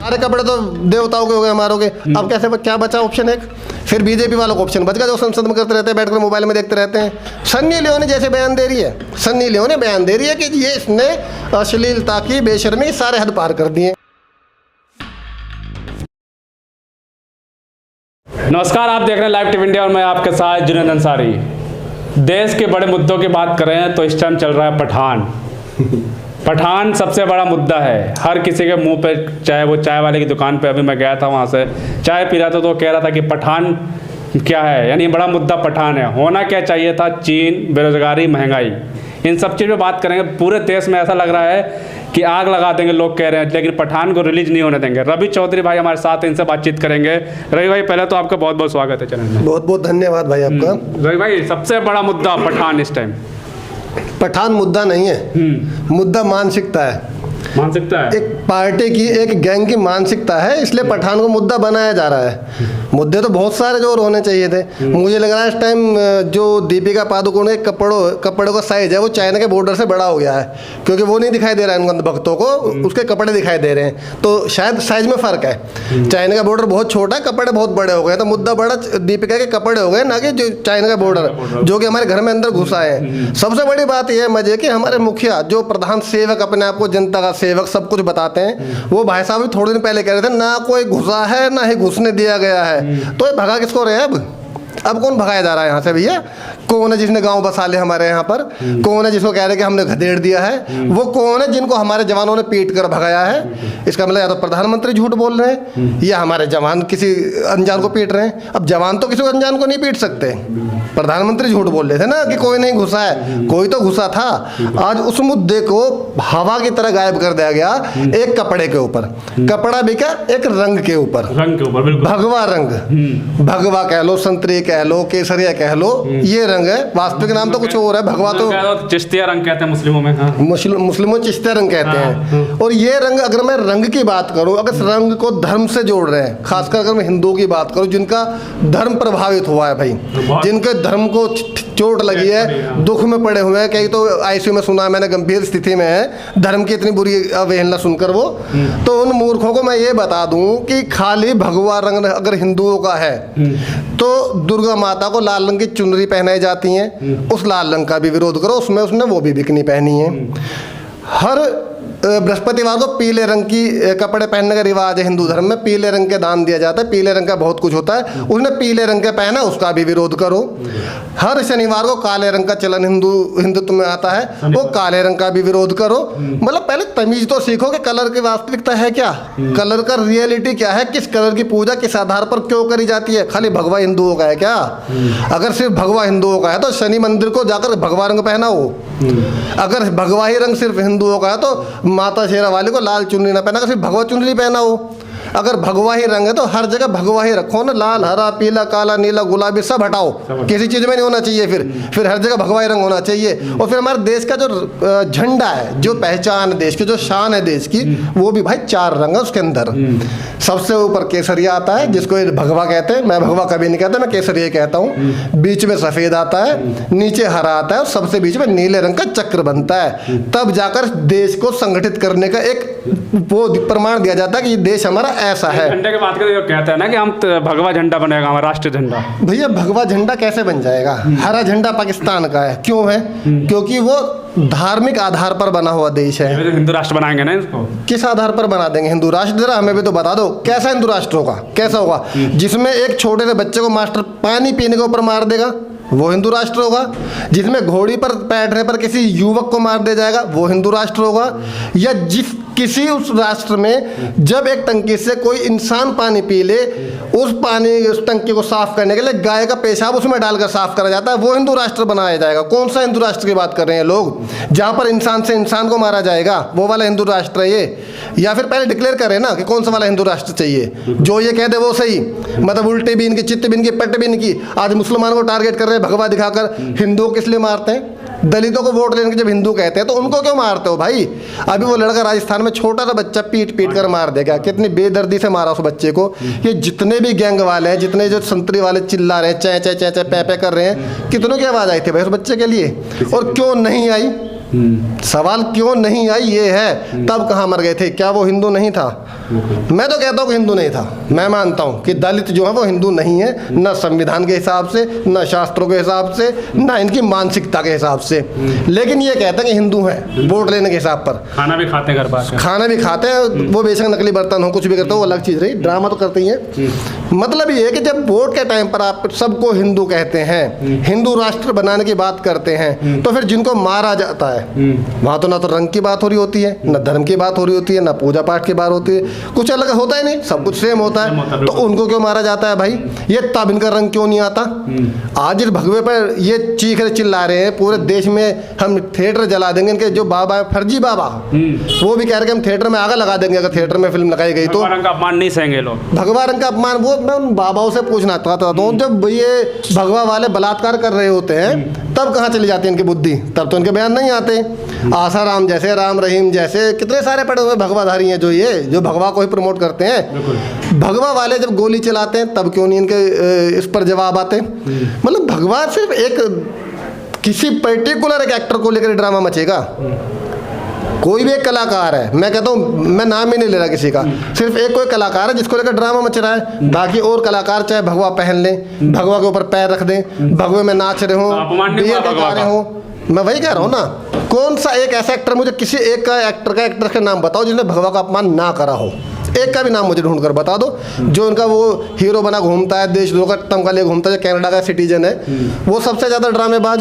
सारे कपड़े तो देवताओं के हो गए, हमारों के। अब कैसे क्या बचा ऑप्शन एक? फिर बीजेपी वालों को ऑप्शन बच गया जो संसद में करते रहते हैं, बैठकर मोबाइल में देखते रहते हैं। सन्नी लियोनी जैसे बयान दे रही है, सन्नी लियोनी बयान दे रही है कि ये इसने अश्लीलता की, बेशर्मी, सारे हद पार कर दिए। नमस्कार, आप देख रहे हैं लाइव टीवी इंडिया और मैं आपके साथ जुनैद अंसारी। देश के बड़े मुद्दों की बात करें तो इस टाइम चल रहा है पठान। पठान सबसे बड़ा मुद्दा है हर किसी के मुंह पे, चाहे वो चाय वाले की दुकान पे, अभी मैं गया था वहाँ से चाय पी रहा था तो कह रहा था कि पठान क्या है, यानी बड़ा मुद्दा पठान है। होना क्या चाहिए था? चीन, बेरोजगारी, महंगाई, इन सब चीज़ पे बात करेंगे। पूरे देश में ऐसा लग रहा है कि आग लगा देंगे लोग कह रहे हैं, लेकिन पठान को रिलीज नहीं होने देंगे। रवि चौधरी भाई हमारे साथ हैं, इनसे बातचीत करेंगे। रवि भाई, पहले तो आपका बहुत बहुत स्वागत है चैनल में। बहुत बहुत धन्यवाद भाई आपका। रवि भाई, सबसे बड़ा मुद्दा पठान इस टाइम। पठान मुद्दा नहीं है, मुद्दा मानसिकता है। मानसिकता है, एक पार्टी की, एक गैंग की मानसिकता है, इसलिए पठान को मुद्दा बनाया जा रहा है। मुद्दे तो बहुत सारे जो होने चाहिए थे। मुझे लग रहा है इस टाइम जो दीपिका पादुकोण के कपड़ों का साइज है वो चाइना के बॉर्डर से बड़ा हो गया है, क्योंकि वो नहीं दिखाई दे रहा है उन भक्तों को, उसके कपड़े दिखाई दे रहे हैं। तो शायद साइज में फ़र्क है। चाइना का बॉर्डर बहुत छोटा है, कपड़े बहुत बड़े हो गए, तो मुद्दा बड़ा दीपिका के कपड़े हो गए, ना कि जो चाइना का बॉर्डर जो कि हमारे घर में अंदर घुसा है। सबसे बड़ी बात यह है मजे कि हमारे मुखिया, जो प्रधान सेवक, अपने आप को जनता का सेवक सब कुछ बताते हैं, वो भाई साहब भी थोड़े दिन पहले कह रहे थे ना कोई घुसा है ना ही घुसने दिया गया है। तो ये भगा किसको रहे हैं? अब कौन भगाया जा रहा है यहाँ से भैया? कौन है जिसने गांव बसा ले हमारे यहाँ पर? कौन है जिसको कह रहे हैं कि हमने खदेड़ दिया है? वो कौन है जिनको हमारे जवानों ने पीट कर भगाया है? इसका मतलब या तो प्रधानमंत्री झूठ बोल रहे हैं या हमारे जवान किसी अनजान को पीट रहे हैं। अब जवान तो किसी अनजान को नहीं पीट सकते, प्रधानमंत्री झूठ बोल रहे थे ना कि कोई नहीं घुसा है। कोई तो घुसा था। आज उस मुद्दे को हवा की तरह गायब कर दिया गया एक कपड़े के ऊपर। कपड़ा भी क्या, एक रंग के ऊपर, भगवा रंग। भगवा कह लो, संतरी कह लो, केसरिया कह लो, ये रंग है। वास्तविक नाम तो कुछ और है। भगवा तो चिश्तिया रंग कहते हैं मुस्लिमों में। हाँ। मुस्लिमों चिश्तिया रंग कहते हैं। और ये रंग, अगर मैं रंग की बात करूं, अगर रंग को धर्म से जोड़ रहे हैं, खासकर अगर मैं हिंदुओं की बात करूं जिनका धर्म प्रभावित हुआ है भाई, जिनके धर्म को चोट लगी है, दुख में पड़े हुए हैं, कई तो आईसीयू में सुना मैंने, गंभीर स्थिति में है धर्म की इतनी बुरी अवहेलना सुनकर वो। तो उन मूर्खों को मैं ये बता दूं कि खाली भगवा रंग अगर हिंदुओं का है तो दुर्गा माता को लाल रंग की चुनरी पहनाई जाती हैं, उस लाल रंग का भी विरोध करो। उसमें उसने वो भी बिकनी पहनी है। हर बृहस्पतिवार को पीले रंग की कपड़े पहनने का रिवाज है हिंदू धर्म में। पीले रंग के दान दिया जाता है, पीले रंग का बहुत कुछ होता है। उसने पीले रंग के पहना, उसका भी विरोध करो। हर शनिवार को काले रंग का चलन हिंदुत्व में आता है, वो काले रंग का भी विरोध करो। मतलब पहले तमीज तो सीखो कि कलर की वास्तविकता है क्या, कलर का रियलिटी क्या है, किस कलर की पूजा किस आधार पर क्यों करी जाती है। खाली भगवा हिंदुओं का है क्या? अगर सिर्फ भगवा हिंदुओं का है तो शनि मंदिर को जाकर भगवा रंग पहनाओ। अगर भगवा ही रंग सिर्फ हिंदुओं का है तो माता शेरा वाली को लाल चुनरी ना पहना, सिर्फ भगवा चुनरी पहनाओ। अगर भगवा ही रंग है तो हर जगह भगवा ही रखो ना, लाल, हरा, पीला, काला, नीला, गुलाबी सब हटाओ, किसी चीज़ में नहीं होना चाहिए। फिर हर जगह भगवा ही रंग होना चाहिए। और फिर हमारे देश का जो झंडा है, जो पहचान है देश की, जो शान है देश की, वो भी भाई 4 रंग है उसके अंदर। सबसे ऊपर केसरिया आता है जिसको भगवा कहते हैं। मैं भगवा कभी नहीं कहता, मैं केसरिया कहता हूँ। बीच में सफ़ेद आता है, नीचे हरा आता है और सबसे बीच में नीले रंग का चक्र बनता है। तब जाकर देश को संगठित करने का एक वो प्रमाण दिया जाता है कि ये देश हमारा ऐसा है। झंडे की बात करें तो कहते हैं ना कि हम भगवा झंडा बनेगा हमारा राष्ट्रीय झंडा। भैया भगवा झंडा कैसे बन जाएगा? हरा झंडा पाकिस्तान का है, क्यों है? क्योंकि वो धार्मिक आधार पर बना हुआ देश है। तो हिंदू राष्ट्र बनाएंगे ना इसको? किस आधार पर बना देंगे हिंदू राष्ट्र? जरा हमें भी तो बता दो, कैसा हिंदू राष्ट्र होगा? कैसा होगा? जिसमें एक छोटे से बच्चे को मास्टर पानी पीने के ऊपर मार देगा, वो हिंदू राष्ट्र होगा? जिसमें घोड़ी पर बैठने पर किसी युवक को मार दिया जाएगा, वो हिंदू राष्ट्र होगा? या किसी उस राष्ट्र में जब एक टंकी से कोई इंसान पानी पी ले, उस टंकी को साफ करने के लिए गाय का पेशाब उसमें डालकर साफ करा जाता है, वो हिंदू राष्ट्र बनाया जाएगा? कौन सा हिंदू राष्ट्र की बात कर रहे हैं लोग? जहाँ पर इंसान से इंसान को मारा जाएगा, वो वाला हिंदू राष्ट्र है ये? या फिर पहले डिक्लेयर करें ना कि कौन सा वाला हिंदू राष्ट्र चाहिए, जो ये कह दे वो सही। मतलब उल्टे भी इनकी, चित्त भी इनकी, पट भी इनकी। आज मुसलमानों को टारगेट कर रहे हैं भगवा दिखाकर। हिंदुओं किस लिए मारते हैं? दलितों को वोट देने के जब हिंदू कहते हैं तो उनको क्यों मारते हो भाई? अभी वो लड़का राजस्थान में छोटा सा बच्चा पीट कर मार देगा, कितनी बेदर्दी से मारा उस बच्चे को। ये जितने भी गैंग वाले हैं, जितने जो संतरी वाले चिल्ला रहे हैं, चै चै चै चै पै पै कर रहे हैं, कितनों की आवाज़ आई थी भाई उस बच्चे के लिए? और क्यों नहीं आई? सवाल क्यों नहीं आई ये है, तब कहाँ मर गए थे? क्या वो हिंदू नहीं था? मैं तो कहता हूँ कि हिंदू नहीं था। मैं मानता हूँ कि दलित जो है वो हिंदू नहीं है, न संविधान के हिसाब से, न शास्त्रों के हिसाब से, न इनकी मानसिकता के हिसाब से। लेकिन ये कहते हैं कि हिंदू हैं वोट लेने के हिसाब पर। खाना भी खाते हैं घर बार, खाना भी खाते हैं, वो बेशक नकली बर्तन हो, कुछ भी करते हो, वो अलग चीज़ रही, ड्रामा तो करते ही हैं। मतलब ये है कि जब वोट के टाइम पर आप सबको हिंदू कहते हैं, हिंदू राष्ट्र बनाने की बात करते हैं, तो फिर जिनको मारा जाता है वहाँ तो ना तो रंग की बात हो रही होती है, ना धर्म की बात हो रही होती है, ना पूजा पाठ की बात होती है, कुछ अलग होता ही नहीं, सब कुछ सेम होता है। तो उनको क्यों मारा जाता है भाई? ये तब इनका रंग क्यों नहीं आता? आज इस भगवे पर ये चीख रहे चिल्ला रहे हैं पूरे देश में, हम थिएटर जला देंगे। इनके जो बाबा है फर्जी बाबा, वो भी कह रहे कि हम थिएटर में आग लगा देंगे अगर थिएटर में फिल्म लगाई गई तो। रंग का अपमान नहीं सहेंगे लोग, भगवा रंग का अपमान। वो मैं उन बाबाओं से पूछना चाहता हूँ, जब ये भगवा वाले बलात्कार कर रहे होते हैं तब कहाँ चली जाती है इनकी बुद्धि? तब तो इनके बयान नहीं आते। आसाराम जैसे, राम रहीम जैसे कितने सारे पड़े हुए भगवाधारी हैं जो भगवा को ही प्रमोट करते हैं। भगवा वाले जब गोली चलाते हैं तब क्यों नहीं इनके इस पर जवाब आते? मतलब भगवा सिर्फ एक किसी पर्टिकुलर एक एक्टर को लेकर ड्रामा मचेगा। कोई भी एक कलाकार है, मैं कहता हूँ, मैं नाम ही नहीं ले रहा किसी का, सिर्फ एक कोई कलाकार है जिसको लेकर ड्रामा मच रहा है। बाकी और कलाकार चाहे भगवा पहन लें, भगवा के ऊपर पैर रख दें, भगवे में नाच रहे हों, बियर गा रहे हों, मैं वही कह रहा हूँ ना। कौन सा एक ऐसा एक्टर, मुझे किसी एक का एक्टर का नाम बताओ जिसने भगवा का अपमान ना करा हो। एक का भी नाम मुझे ढूंढ कर बता दो जो उनका वो हीरो बना घूमता है, देशद्रोह का तमगा लिए घूमता है, जो कनाडा का सिटीजन है, वो सबसे ज़्यादा ड्रामेबाज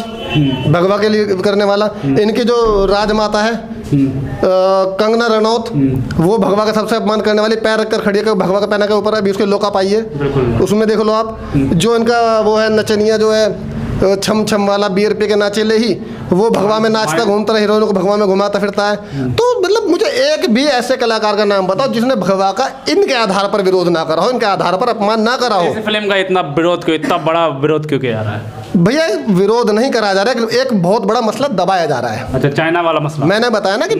भगवा के लिए करने वाला। इनकी जो राजमाता है कंगना रनौत, वो भगवा का सबसे अपमान करने वाली, पैर रखकर खड़ी है भगवा का पहना के ऊपर। अभी उसके लोका पाइए, उसमें देख लो आप। जो इनका वो है नचनिया जो है छम छम वाला, बियर पी के नाचे ले ही, वो भगवा में नाचता घूमता है, हीरोइन को भगवा में घुमाता फिरता है। तो मतलब मुझे एक भी ऐसे कलाकार का नाम बताओ जिसने भगवा का इनके आधार पर विरोध ना करा हो, इनके आधार पर अपमान ना करा हो। फिल्म का इतना विरोध क्यों, इतना बड़ा विरोध क्यों किया जा रहा है? भैया विरोध नहीं करा जा रहा है, एक बहुत बड़ा मसला दबाया जा रहा है। अच्छा, चाइना वाला मसला। मैंने बताया ना कि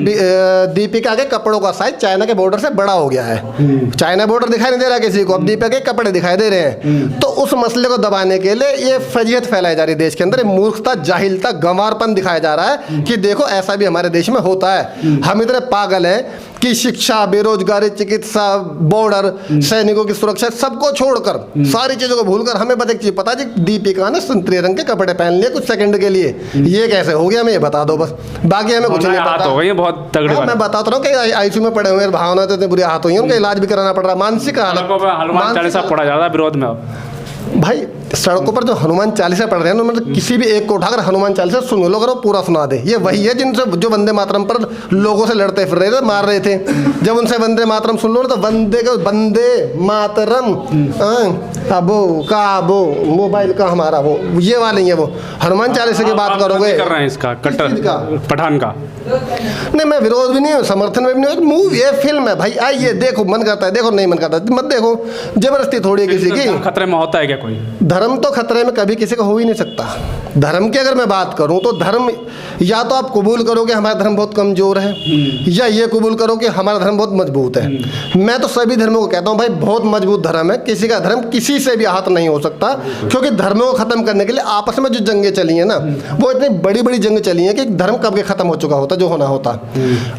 दीपिका के कपड़ों का साइज चाइना के बॉर्डर से बड़ा हो गया है। चाइना बॉर्डर दिखाई नहीं दे रहा किसी को, अब दीपिका के कपड़े दिखाई दे रहे हैं। तो उस मसले को दबाने के लिए ये फजीहत फैलाई जा रही है देश के अंदर, मूर्खता, जाहिलता, गंवारपन दिखाया जा रहा है कि देखो ऐसा भी हमारे देश में होता है। हम इतने पागल हैं कि शिक्षा, बेरोजगारी, चिकित्सा, बॉर्डर, सैनिकों की सुरक्षा, सबको छोड़कर, सारी चीज़ों को भूलकर हमें बस एक चीज़ पता है, दीपिका ने संतरे रंग के कपड़े पहन लिए कुछ सेकंड के लिए। ये कैसे हो गया हमें ये बता दो बस, बाकी हमें कुछ नहीं पता। हो गई बहुत तगड़ी। मैं बताता रहा हूँ कि आईसीयू में पड़े हुए हैं, भावना तो इतनी बुरी हाथ हुई है, उनका इलाज भी कराना पड़ रहा है, मानसिक हालत। हनुमान चालीसा पढ़ा जा रहा है विरोध में। अब भाई सड़कों पर जो हनुमान चालीसा पढ़ रहे हैं, उनमें किसी भी एक को उठाकर हनुमान चालीसा सुन लो, अगर वो पूरा सुना दे। ये वही है जिनसे जो वंदे मातरम पर लोगों से लड़ते फिर रहे थे, मार रहे थे। जब उनसे वंदे मातरम सुन लो तो वंदे मातरम अबो काबो मोबाइल का हमारा वो ये वाले ही है। वो हनुमान चालीसा की बात करोगे, कर रहे हैं इसका कट्टर पठान का। नहीं, मैं विरोध भी नहीं हूँ, समर्थन में भी नहीं हूँ। मूवी ये फिल्म है भाई, आइए देखो, मन करता है देखो, नहीं मन करता मत देखो, जबरदस्ती थोड़ी किसी की। खतरे में होता है क्या कोई? धर्म तो खतरे में कभी किसी का हो ही नहीं सकता। धर्म की अगर मैं बात करूं तो धर्म, या तो आप कबूल करो कि हमारा धर्म बहुत कमजोर है, या ये कबूल करो कि हमारा धर्म बहुत मजबूत है। मैं तो सभी धर्मों को कहता हूं भाई बहुत मजबूत धर्म है, किसी का धर्म किसी से भी आहत नहीं हो सकता। क्योंकि धर्मों को खत्म करने के लिए आपस में जो जंगें चली हैं ना, वो इतनी बड़ी बड़ी जंग चली हैं कि धर्म कब के खत्म हो चुका होता जो होना होता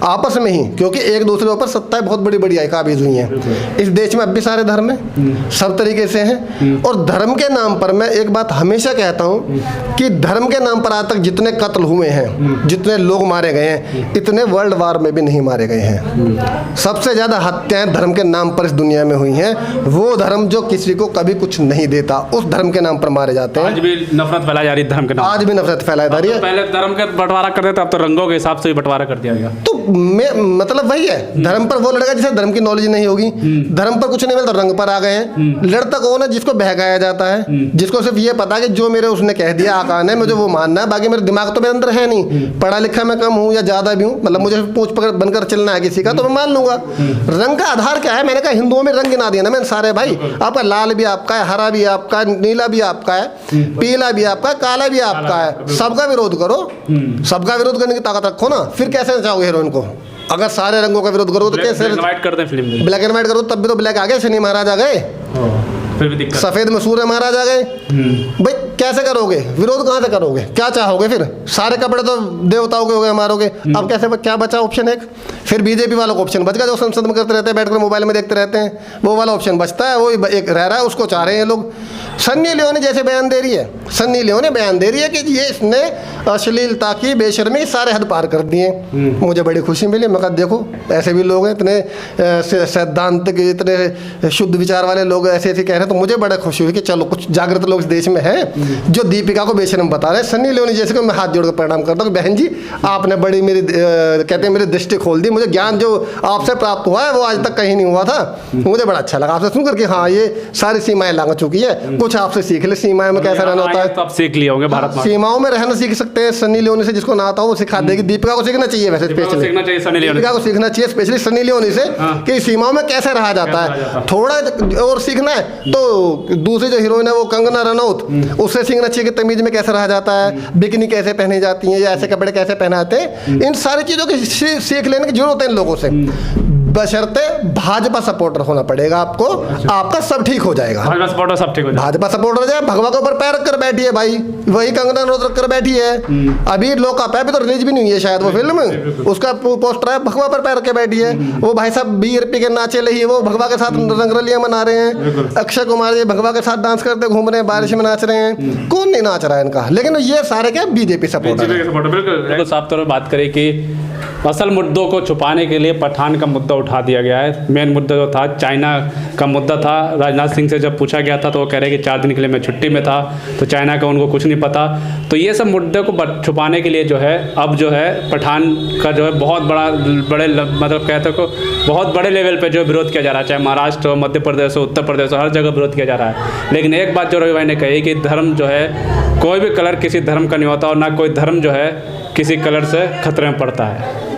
आपस में ही, क्योंकि एक दूसरे के ऊपर सत्ताएं बहुत बड़ी बड़ी आई काबिज हुई हैं। इस देश में अब भी सारे धर्म हैं, सब तरीके से हैं। और धर्म के नाम पर मैं एक बात हमेशा कहता हूं कि धर्म के नाम पर आज तक जितने कत्ल हुए हैं, जितने लोग मारे गए हैं, इतने वर्ल्ड वार में भी नहीं मारे गए हैं। सबसे ज्यादा हत्याएं धर्म के नाम पर इस दुनिया में हुई हैं। वो धर्म जो किसी को कभी कुछ नहीं देता, उस धर्म के नाम पर मारे जाते हैं। आज भी नफरत फैलाई जा रही है धर्म के नाम, आज भी नफरत फैलाई जा रही है। पहले धर्म का बंटवारा करते थे, अब तो रंगों के हिसाब से भी बंटवारा कर दिया गया। तो मतलब वही है, धर्म पर वो लड़का जिसे धर्म की नॉलेज नहीं होगी, धर्म पर कुछ नहीं मिलता, रंग पर आ गए हैं। लड़ता कौन है? जिसको बहकाया जाता है, जिसको सिर्फ ये पता कि जो मेरे उसने कह दिया आकान है, मुझे वो मानना है, बाकी मेरे दिमाग तो मेरे अंदर है नहीं। पढ़ा लिखा मैं कम हूँ या ज़्यादा भी हूँ, मतलब मुझे पूछ पकड़ बनकर चलना है किसी का तो मैं मान लूंगा। रंग का आधार क्या है? मैंने कहा हिंदुओं में रंग गिना दिया ना मैंने सारे भाई। आपका लाल भी आपका है, हरा भी आपका है, नीला भी आपका है, पीला भी आपका है, काला भी आपका है। सबका विरोध करो, सबका विरोध करने की ताकत रखो ना, फिर कैसे चाहोगे हीरोइन को? अगर सारे रंगों का विरोध करो तो कैसे? ब्लैक एंड व्हाइट कर दें फिल्म में, ब्लैक एंड व्हाइट करो तब भी तो ब्लैक आ गए, शनि महाराज आ गए। फिर भी दिक्कत। सफ़ेद मसूर है, महाराज आ गए। भाई कैसे करोगे, विरोध कहाँ से करोगे, क्या चाहोगे फिर? सारे कपड़े तो देवताओं के हो गए, मारोगे। अब कैसे क्या बचा ऑप्शन? एक फिर बीजेपी वालों को ऑप्शन बच गया, जो संसद में करते रहते हैं, बैठकर मोबाइल में देखते रहते हैं, वो वाला ऑप्शन बचता है, वो एक रह रहा है, उसको चाह रहे हैं लोग। सन्नी लियोनी जैसे बयान दे रही है, सन्नी लियोनी बयान दे रही है कि ये इसने अश्लीलता की, बेशर्मी, सारे हद पार कर दिए। मुझे बड़ी खुशी मिली। मैं कहा देखो ऐसे भी लोग हैं, इतने सैद्धांतिक, इतने शुद्ध विचार वाले लोग ऐसे ऐसे कह रहे हैं, तो मुझे बड़ा खुशी हुई कि चलो कुछ जागृत लोग इस देश में हैं जो दीपिका को बेशर्म बता रहे हैं। सन्नी लियोनी जैसे को मैं हाथ जोड़कर प्रणाम करता हूँ कि बहन जी आपने बड़ी मेरी कहते हैं मेरी दृष्टि खोल दी। मुझे ज्ञान जो आपसे प्राप्त हुआ है वो आज तक कहीं नहीं हुआ था। मुझे बड़ा अच्छा लगा आपसे सुनकर कि हाँ ये सारी सीमाएं लांघ चुकी है, कुछ आपसे सीख ले सीमाएं में कैसा रहना होता है। तो आप सीख लिए होंगे भारत में, सीमाओं में रहना सीख सकते हैं सन्नी लियोनी से, जिसको ना आता हो वो सिखा देगी। दीपिका को सीखना चाहिए, वैसे स्पेशली सीखना चाहिए सनी लियोनी, दीपिका को सीखना चाहिए स्पेशली सन्नी लियोनी से कि सीमाओं में कैसे रहा जाता है। थोड़ा और सीखना है तो दूसरी जो हीरोइन है वो कंगना रनौत, उससे सीखना चाहिए कि तमीज में कैसे रहा जाता है, बिकनी कैसे पहनी जाती है, या ऐसे कपड़े कैसे पहनाते हैं। इन सारी चीज़ों की सीख लेने की जरूरत है इन लोगों से, बशर्ते भाजपा सपोर्टर होना पड़ेगा आपको। आपका सब ठीक हो जाएगा। भाजपा सपोर्टर सब ठीक हो जाएगा। भाजपा सपोर्टर जाए, भगवा के ऊपर पैर रख कर बैठी है भाई, वही कंगना रनौत रख कर बैठी है। अभी लोकअप है, अभी तो रिलीज भी नहीं हुई है शायद वो फिल्म, उसका पोस्टर है, भगवा पर पैर रख के बैठी है। वो भाई साहब BRP के नाचे रही है, वो भगवा के साथ रंगरलियां मना रहे हैं। अक्षय कुमार जी भगवा के साथ डांस करते घूम रहे हैं, बारिश में नाच रहे हैं, कौन नहीं नाच रहा है इनका। लेकिन ये सारे क्या बीजेपी सपोर्टर है। बिल्कुल साफ तौर पर बात करें कि असल मुद्दों को छुपाने के लिए पठान का मुद्दा उठा दिया गया है। मेन मुद्दा जो था चाइना का मुद्दा था। राजनाथ सिंह से जब पूछा गया था तो वो कह रहे कि 4 दिन के लिए मैं छुट्टी में था, तो चाइना का उनको कुछ नहीं पता। तो ये सब मुद्दे को छुपाने के लिए जो है अब जो है पठान का जो है बहुत बड़े मतलब कहते को बहुत बड़े लेवल पे जो विरोध किया जा रहा है, चाहे महाराष्ट्र हो, मध्य प्रदेश हो, उत्तर प्रदेश हो, हर जगह विरोध किया जा रहा है। लेकिन एक बात जो रवि भाई ने कही कि धर्म जो है कोई भी कलर किसी धर्म का नहीं होता, और ना कोई धर्म जो है किसी कलर से खतरे में पड़ता है।